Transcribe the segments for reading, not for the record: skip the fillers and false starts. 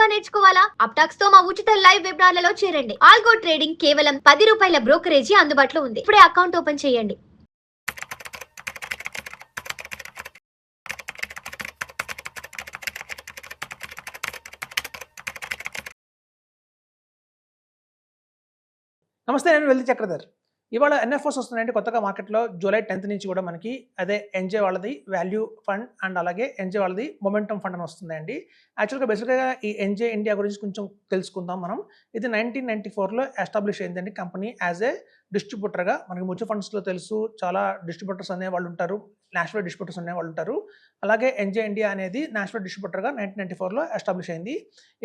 గా నేర్చుకోవాలా? అప్టాక్స్ తో మా ఉచిత లైవ్ వెబినార్లలో చేరండి. ఆల్గో ట్రేడింగ్ కేవలం ₹10 బ్రోకరేజీ అందుబాటులో ఉంది. ఇప్పుడే అకౌంట్ ఓపెన్ చేయండి. నమస్తే, నేను వెల్ది చక్రధర్. ఇవాళ ఎన్ఎఫ్ఓస్ వస్తున్నాయండి కొత్తగా మార్కెట్లో. జూలై 10th నుంచి కూడా మనకి అదే ఎన్జే వాళ్ళది వాల్యూ ఫండ్ అండ్ అలాగే ఎన్జే వాళ్ళది మొమెంటమ్ ఫండ్ అని వస్తుందండి. యాక్చువల్గా బేసిక్గా ఈ ఎన్జే ఇండియా గురించి కొంచెం తెలుసుకుందాం మనం. ఇది 1994లో ఎస్టాబ్లిష్ అయిందండి కంపెనీ యాజ్ ఏ డిస్ట్రిబ్యూటర్గా. మనకి మ్యూచువల్ ఫండ్స్లో తెలుసు, చాలా డిస్ట్రిబ్యూటర్స్ అనే వాళ్ళు ఉంటారు, నేషనల్ డిస్ట్రిబ్యూటర్స్ అనే వాళ్ళు ఉంటారు. అలాగే ఎన్జే ఇండియా అనేది నేషనల్ డిస్ట్రిబ్యూటర్గా 1994లో ఎస్టాబ్లిష్ అయింది.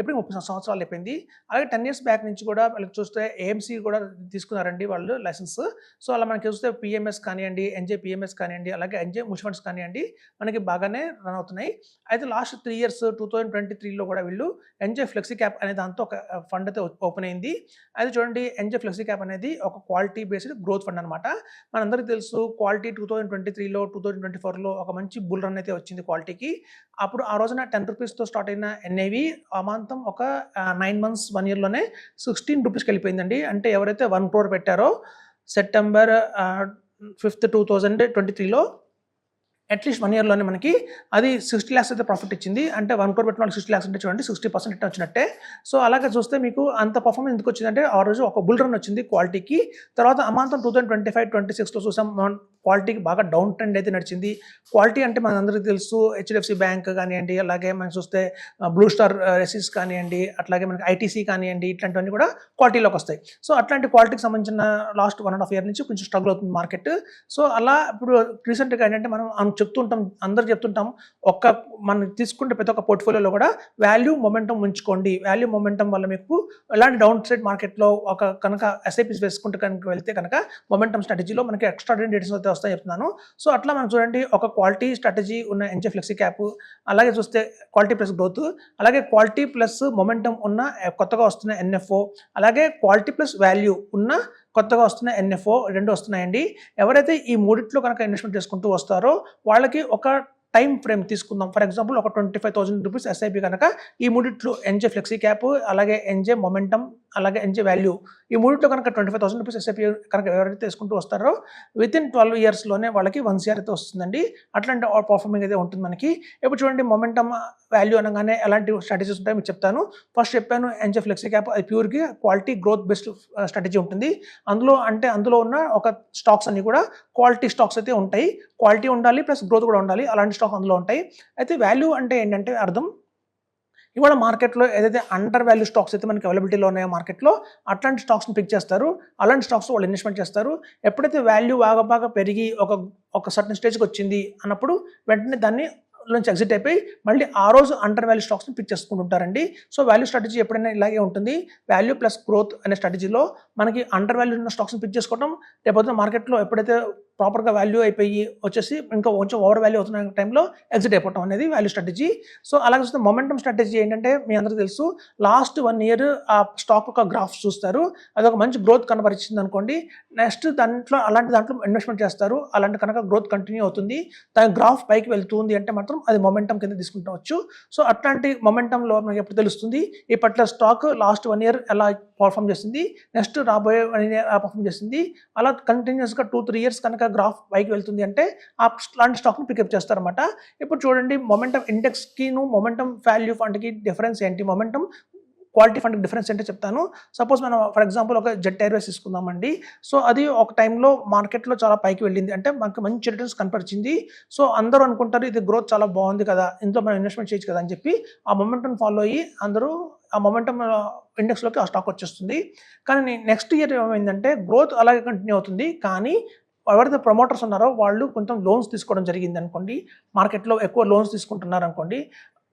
ఇప్పుడు 30 సంవత్సరాలు అయిపోయింది. అలాగే 10 years బ్యాక్ నుంచి కూడా వాళ్ళకి చూస్తే ఏఎంసీ కూడా తీసుకున్నారండి వాళ్ళు లైసెన్స్. సో అలా మనకి చూస్తే పిఎంఎస్ కానివ్వండి, ఎన్జే పిఎంఎస్ కానివ్వండి, అలాగే ఎన్జే మ్యూచువల్ ఫండ్స్ కానివ్వండి, మనకి బాగానే రన్ అవుతున్నాయి. అయితే లాస్ట్ 3 years 2023లో కూడా వీళ్ళు ఎన్జే ఫ్లెక్సీ క్యాప్ అనే దాంతో ఒక ఫండ్ అయితే ఓపెన్ అయింది. అయితే చూడండి, ఎన్జే ఫ్లెక్సీ క్యాప్ అనేది ఒక క్వాలిటీ బేస్డ్ గ్రోత్ ఫండ్ అనమాట. మనందరికీ తెలుసు క్వాలిటీ 2023లో 2024లో ఒక మంచి బుల్ రన్ అయితే వచ్చింది క్వాలిటీకి. అప్పుడు ఆ రోజున ₹10తో స్టార్ట్ అయిన ఎన్ఐవి అమాంతం ఒక 9 months 1 yearలోనే ₹16కి వెళ్ళిపోయిందండి. అంటే ఎవరైతే 1 crore పెట్టారో సెప్టెంబర్ 5th 2023లో అట్లీస్ట్ 1 yearలోనే మనకి అది 60 lakhs అయితే ప్రాఫిట్ ఇచ్చింది. అంటే 1 crore పెట్టిన వాళ్ళకి 60 lakhs అంటే చూడండి 60% వచ్చినట్టే. సో అలాగే చూస్తే మీకు అంత పర్ఫార్మెన్స్ ఎందుకు వచ్చిందంటే ఆ రోజు ఒక బుల్ రన్ వచ్చింది క్వాలిటీకి. తర్వాత అమాంతం 2025-26లో చూసాం క్వాలిటీకి బాగా డౌన్ ట్రెండ్ అయితే నడిచింది. క్వాలిటీ అంటే మన అందరికీ తెలుసు హెచ్డిఎఫ్సి బ్యాంక్ కానివ్వండి, అలాగే మనం చూస్తే బ్లూ స్టార్ రెసిస్ కానివ్వండి, అట్లాగే మనకి ఐటీసీ కానివ్వండి, ఇట్లాంటివన్నీ కూడా క్వాలిటీలోకి వస్తాయి. సో అట్లాంటి క్వాలిటీకి సంబంధించిన లాస్ట్ 1.5 year నుంచి కొంచెం స్ట్రగుల్ అవుతుంది మార్కెట్. సో అలా ఇప్పుడు రీసెంట్గా ఏంటంటే మనం చెప్తుంటాం, అందరు చెప్తుంటాం, మనం తీసుకుంటే ప్రతి ఒక్క పోర్ట్ఫోలియోలో కూడా వాల్యూ మొమెంటం ఉంచుకోండి. వాల్యూ మొమెంటం వల్ల మీకు ఎలాంటి డౌన్ సైడ్ మార్కెట్లో ఒక కనుక ఎస్ఐపీస్ వేసుకుంటే కనుక వెళ్తే కనుక మొమెంటం స్ట్రాటజీలో మనకి ఎక్స్ట్రాడినరీ రిటర్న్స్ అయితే వస్తాయి చెప్తున్నాను. సో అట్లా మనం చూడండి, ఒక క్వాలిటీ స్ట్రాటజీ ఉన్న ఎన్జే ఫ్లెక్సీ క్యాప్, అలాగే చూస్తే క్వాలిటీ ప్లస్ గ్రోత్, అలాగే క్వాలిటీ ప్లస్ మొమెంటం ఉన్న కొత్తగా వస్తున్న ఎన్ఎఫ్ఓ, అలాగే క్వాలిటీ ప్లస్ వాల్యూ ఉన్న కొత్తగా వస్తున్న ఎన్ఎఫ్ఓ 2 వస్తున్నాయండి. ఎవరైతే ఈ మూడిట్లో కనుక ఇన్వెస్ట్మెంట్ చేసుకుంటూ వస్తారో వాళ్ళకి ఒక టైం ఫ్రేమ్ తీసుకుందాం. ఫర్ ఎగ్జాంపుల్ ఒక ₹25,000 ఎస్ఐపి కనుక ఈ మూడిట్లో ఎన్జే ఫ్లెక్సీ క్యాప్, అలాగే ఎన్జే మొమెంటం, అలాగే ఎన్జే వాల్యూ, ఈ మూడిట్లో కనుక ₹25,000 ఎస్ఐపి కనుక ఎవరైతే తీసుకుంటూ వస్తారో వితిన్ 12 yearsలోనే వాళ్ళకి 1 CR అయితే వస్తుందండి. అట్లాంటి పర్ఫార్మింగ్ అయితే ఉంటుంది మనకి. ఇప్పుడు చూడండి, మొమెంటం వాల్యూ అనగానే ఎలాంటి స్ట్రాటజీస్ ఉంటాయో మీకు చెప్తాను. ఫస్ట్ చెప్పాను ఎన్జే ఫ్లెక్సీ క్యాప్ అది ప్యూర్గా క్వాలిటీ గ్రోత్ బేస్డ్ స్ట్రాటజీ ఉంటుంది. అందులో ఉన్న ఒక స్టాక్స్ అన్ని కూడా క్వాలిటీ స్టాక్స్ అయితే ఉంటాయి. క్వాలిటీ ఉండాలి ప్లస్ గ్రోత్ కూడా ఉండాలి, అలాంటి స్టాక్ అందులో ఉంటాయి. అయితే వాల్యూ అంటే ఏంటంటే అర్థం, ఇవాళ మార్కెట్లో ఏదైతే అండర్ వాల్యూ స్టాక్స్ అయితే మనకి అవైలబిలిటీలో ఉన్నాయో మార్కెట్లో అట్లాంటి స్టాక్స్ని పిక్ చేస్తారు. అలాంటి స్టాక్స్ వాళ్ళు ఇన్వెస్ట్మెంట్ చేస్తారు. ఎప్పుడైతే వాల్యూ బాగా పెరిగి ఒక సర్టన్ స్టేజ్కి వచ్చింది అన్నప్పుడు వెంటనే దాన్ని నుంచి ఎగ్జిట్ అయిపోయి మళ్ళీ ఆ రోజు అండర్ వాల్యూ స్టాక్స్ని పిక్ చేసుకుంటుంటారండి. సో వాల్యూ స్ట్రాటజీ ఎప్పుడైనా ఇలాగే ఉంటుంది. వాల్యూ ప్లస్ గ్రోత్ అనే స్ట్రాటజీలో మనకి అండర్ వాల్యూ ఉన్న స్టాక్స్ని పిక్ చేసుకోవడం, లేకపోతే మార్కెట్లో ఎప్పుడైతే ప్రాపర్గా వాల్యూ అయిపోయి వచ్చేసి ఇంకా కొంచెం ఓవర్ వాల్యూ అవుతున్న టైంలో ఎగ్జిట్ అయిపోవడం అనేది వాల్యూ స్ట్రాటజీ. సో అలాగే చూస్తే మొమెంటం స్ట్రాటజీ ఏంటంటే మీ అందరికీ తెలుసు, లాస్ట్ 1 year ఆ స్టాక్ ఒక గ్రాఫ్ చూస్తారు, అది ఒక మంచి గ్రోత్ కనబరిచింది అనుకోండి, నెక్స్ట్ అలాంటి దాంట్లో ఇన్వెస్ట్మెంట్ చేస్తారు. అలాంటి కనుక గ్రోత్ కంటిన్యూ అవుతుంది, దాని గ్రాఫ్ పైకి వెళ్తుంది అంటే మాత్రం అది మొమెంటం కింద తీసుకుంటవచ్చు. సో అట్లాంటి మొమెంటంలో మనకి ఎప్పుడు తెలుస్తుంది ఈ పర్టికులర్ స్టాక్ లాస్ట్ 1 year ఎలా పర్ఫామ్ చేసింది, నెక్స్ట్ రాబోయే 1 year ఎలా పర్ఫామ్ చేసింది, అలా కంటిన్యూస్గా 2-3 years కనుక గ్రాఫ్ పైకి వెళ్తుంది అంటే అలాంటి స్టాక్ని పికప్ చేస్తారన్నమాట. ఇప్పుడు చూడండి, మొమెంటం ఇండెక్స్కి మొమెంటం వాల్యూ ఫండ్కి డిఫరెన్స్ ఏంటి, మొమెంటం క్వాలిటీ ఫండ్కి డిఫరెన్స్ ఏంటో చెప్తాను. సపోజ్ మనం ఫర్ ఎగ్జాంపుల్ ఒక జెట్ ఎయిర్వేస్ తీసుకుందామండి. సో అది ఒక టైంలో మార్కెట్లో చాలా పైకి వెళ్ళింది, అంటే మనకు మంచి రిటర్న్స్ కనపరిచింది. సో అందరూ అనుకుంటారు ఇది గ్రోత్ చాలా బాగుంది కదా, ఇందులో మనం ఇన్వెస్ట్మెంట్ చేయొచ్చు కదా అని చెప్పి ఆ మొమెంటం ఫాలో అయ్యి అందరూ ఆ మొమెంటం ఇండెక్స్లోకి ఆ స్టాక్ వచ్చేస్తుంది. కానీ నెక్స్ట్ ఇయర్ ఏమైందంటే గ్రోత్ అలాగే కంటిన్యూ అవుతుంది, కానీ ఎవరైతే ప్రమోటర్స్ ఉన్నారో వాళ్ళు కొంచెం లోన్స్ తీసుకోవడం జరిగింది అనుకోండి, మార్కెట్లో ఎక్కువ లోన్స్ తీసుకుంటున్నారు అనుకోండి,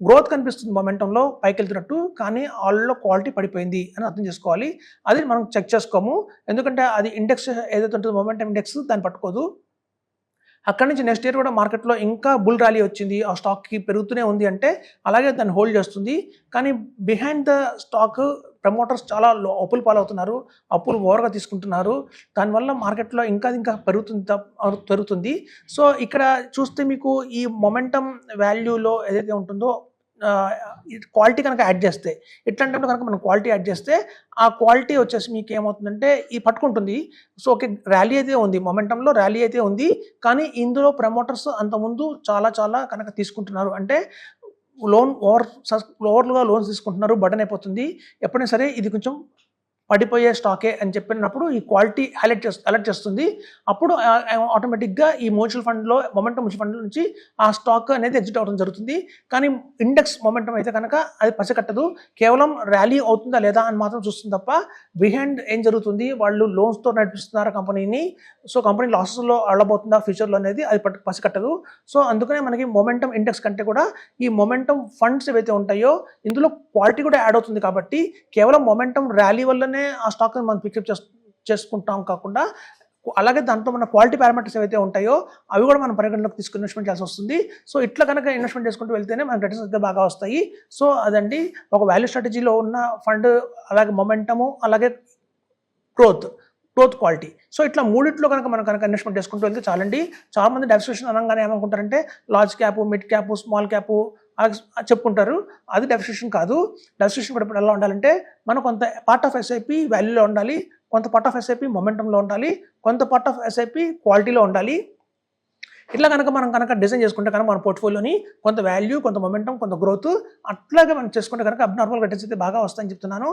గ్రోత్ కనిపిస్తుంది మొమెంటంలో పైకి వెళ్తున్నట్టు, కానీ వాళ్ళలో క్వాలిటీ పడిపోయింది అని అర్థం చేసుకోవాలి. అది మనం చెక్ చేసుకోము, ఎందుకంటే అది ఇండెక్స్ ఏదైతే ఉంటుందో మొమెంటం ఇండెక్స్ దాన్ని పట్టుకోదు. అక్కడి నుంచి నెక్స్ట్ ఇయర్ కూడా మార్కెట్లో ఇంకా బుల్ ర్యాలీ వచ్చింది, ఆ స్టాక్కి పెరుగుతూనే ఉంది అంటే అలాగే దాన్ని హోల్డ్ చేస్తుంది. కానీ బిహైండ్ ద స్టాక్ ప్రమోటర్స్ చాలా అప్పులు పాలవుతున్నారు, అప్పులు ఓవర్గా తీసుకుంటున్నారు, దానివల్ల మార్కెట్లో ఇంకా పెరుగుతుంది. సో ఇక్కడ చూస్తే మీకు ఈ మొమెంటం వాల్యూలో ఏదైతే ఉంటుందో క్వాలిటీ కనుక యాడ్ చేస్తే, ఇట్లాంటప్పుడు కనుక మనం క్వాలిటీ యాడ్ చేస్తే ఆ క్వాలిటీ వచ్చేసి మీకు ఏమవుతుందంటే ఈ పట్టుకుంటుంది. సో ఓకే, ర్యాలీ అయితే ఉంది, మొమెంటంలో ర్యాలీ అయితే ఉంది, కానీ ఇందులో ప్రమోటర్స్ అంతకుముందు చాలా కనుక తీసుకుంటున్నారు. అంటే ఓవర్గా లోన్స్ తీసుకుంటున్నారు, బర్డెన్ అయిపోతుంది. ఎప్పుడైనా సరే ఇది కొంచెం పడిపోయే స్టాకే అని చెప్పినప్పుడు ఈ క్వాలిటీ అలర్ట్ చేస్తుంది. అప్పుడు ఆటోమేటిక్గా ఈ మ్యూచువల్ ఫండ్లో, మొమెంటం మ్యూచువల్ ఫండ్ నుంచి ఆ స్టాక్ అనేది ఎగ్జిట్ అవ్వడం జరుగుతుంది. కానీ ఇండెక్స్ మొమెంటం అయితే కనుక అది పసికట్టదు, కేవలం ర్యాలీ అవుతుందా లేదా అని మాత్రం చూస్తుంది తప్ప బిహైండ్ ఏం జరుగుతుంది, వాళ్ళు లోన్స్తో నడిపిస్తున్నారు కంపెనీని, సో కంపెనీ లాసెస్లో అళ్ళబోతుందా ఫ్యూచర్లో అనేది అది పసికట్టదు. సో అందుకనే మనకి మొమెంటం ఇండెక్స్ కంటే కూడా ఈ మొమెంటం ఫండ్స్ ఏవైతే ఉంటాయో ఇందులో క్వాలిటీ కూడా యాడ్ అవుతుంది. కాబట్టి కేవలం మొమెంటం ర్యాలీ వల్లనే ఆ స్టాక్ మనం పికప్ చేసుకుంటాం కాకుండా, అలాగే దాంట్లో మన క్వాలిటీ పారామీటర్స్ ఏవైతే ఉంటాయో అవి కూడా మనం పరిగణలోకి తీసుకుని ఇన్వెస్ట్మెంట్ చేయాల్సి వస్తుంది. సో ఇట్లా కనుక ఇన్వెస్ట్మెంట్ చేసుకుంటూ వెళ్తేనే మనకి రిటర్న్స్ అయితే బాగా వస్తాయి. సో అదండి ఒక వాల్యూ స్ట్రాటజీలో ఉన్న ఫండ్, అలాగే మొమెంటము, అలాగే గ్రోత్ క్వాలిటీ. సో ఇట్లా మూడిట్లో కనుక ఇన్వెస్ట్మెంట్ చేసుకుంటూ వెళ్తే చాలండి. చాలామంది డైవర్సిఫికేషన్ అనగానే ఏమనుకుంటారంటే large cap, mid cap, small cap చెప్పుకుంటారు. అది డైవర్సిఫికేషన్ కాదు. డైవర్సిఫికేషన్ కూడా ఎలా ఉండాలంటే మనం కొంత పార్ట్ ఆఫ్ ఎస్ఐపి వాల్యూలో ఉండాలి, కొంత పార్ట్ ఆఫ్ ఎస్ఐపి మొమెంటంలో ఉండాలి, కొంత పార్ట్ ఆఫ్ ఎస్ఐపి క్వాలిటీలో ఉండాలి. ఇట్లా మనం డిజైన్ చేసుకుంటే కనుక మన పోర్ట్ఫోలియోని కొంత వాల్యూ, కొంత మొమెంటం, కొంత గ్రోత్ అట్లాగే మనం చేసుకుంటే కనుక అబ్నార్మల్ రిటర్న్స్ అయితే బాగా వస్తాయని చెప్తున్నాను.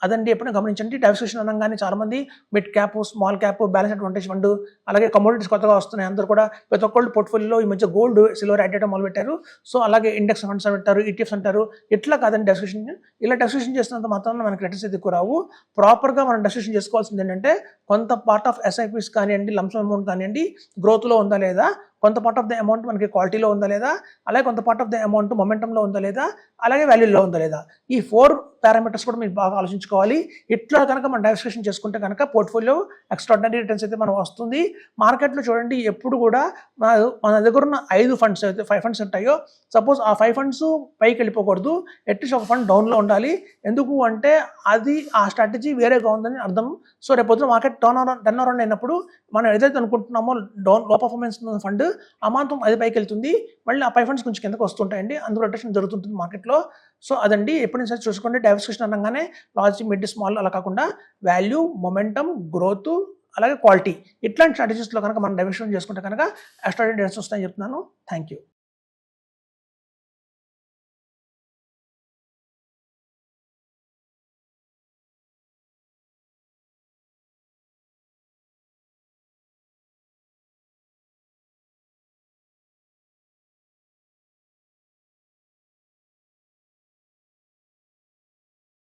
అదండి ఎప్పుడైనా గమనించండి. డైవర్సిఫికేషన్ అనగానే చాలామంది mid cap, small cap, balance advantage fund, అలాగే కమోడిటీస్ కొత్తగా వస్తున్నాయి. అందరూ కూడా ప్రతి ఒక్కళ్ళు పోర్ట్ఫోలియోలో ఈ మధ్య గోల్డ్, సిల్వర్ యాడ్ చేయడం మొదలుపెట్టారు. సో అలాగే ఇండెక్స్ ఫండ్స్ పెట్టారు, ఈటీఎఫ్స్ అంటారు. ఇట్లా కాదండి డైవర్సిఫికేషన్. ఇలా డైవర్సిఫికేషన్ చేసినంత మాత్రం మనకి రిటర్న్స్ అయితే ఎక్కువ రావు. ప్రాపర్గా మనం డైవర్సిఫికేషన్ చేసుకోవాల్సింది ఏంటంటే కొంత పార్ట్ ఆఫ్ ఎస్ఐపీస్ కానివ్వండి, లంసమ్ అమౌంట్ కానివ్వండి గ్రోత్లో ఉందా లేదా, కొంత పార్ట్ ఆఫ్ ద అమౌంట్ మనకి క్వాలిటీలో ఉందా లేదా, అలాగే కొంత పార్ట్ ఆఫ్ ద అమౌంట్ మొమెంటంలో ఉందా లేదా, అలాగే వాల్యూలో ఉందా లేదా, ఈ 4 పారామీటర్స్ కూడా మీరు బాగా ఆలోచించుకోవాలి. ఇట్లా కనుక మనం డైవర్సిఫికేషన్ చేసుకుంటే కనుక పోర్ట్ఫోలియో ఎక్స్ట్రాడినరీ రిటర్న్స్ అయితే మనం వస్తుంది. మార్కెట్లో చూడండి ఎప్పుడు కూడా మన దగ్గర ఉన్న 5 ఫండ్స్ అయితే 5 ఫండ్స్ ఉంటాయో, సపోజ్ ఆ 5 ఫండ్స్ పైకి వెళ్ళిపోకూడదు, అట్లీస్ట్ ఒక ఫండ్ డౌన్లో ఉండాలి. ఎందుకు అంటే అది ఆ స్ట్రాటజీ వేరేగా ఉందని అర్థం. సో రేపొద్దున మార్కెట్ టర్న్ అరౌండ్ అయినప్పుడు మనం ఏదైతే అనుకుంటున్నామో లో పర్ఫార్మెన్స్ ఉన్న ఫండ్ అమాంతం అది పైకి వెళ్తుంది, మళ్ళీ ఆ 5 ఫండ్స్ కొంచెం కిందకు వస్తుంటాయండి. అందులో రొటేషన్ జరుగుతుంటుంది మార్కెట్లో. సో అదండి ఎప్పుడైనా సరే చూసుకోండి. డైవర్సిఫికేషన్ అనగానే లార్జ్, మిడ్, స్మాల్ అలా కాకుండా వాల్యూ, మొమెంటం, గ్రోత్, అలాగే క్వాలిటీ ఇట్లాంటి స్ట్రాటజీస్లో కనుక మనం డైవర్సిఫికేషన్ చేసుకుంటే కనుక ఎక్స్ట్రాడినరీ రిటర్న్స్ వస్తాయని చెప్తున్నాను. Thank you.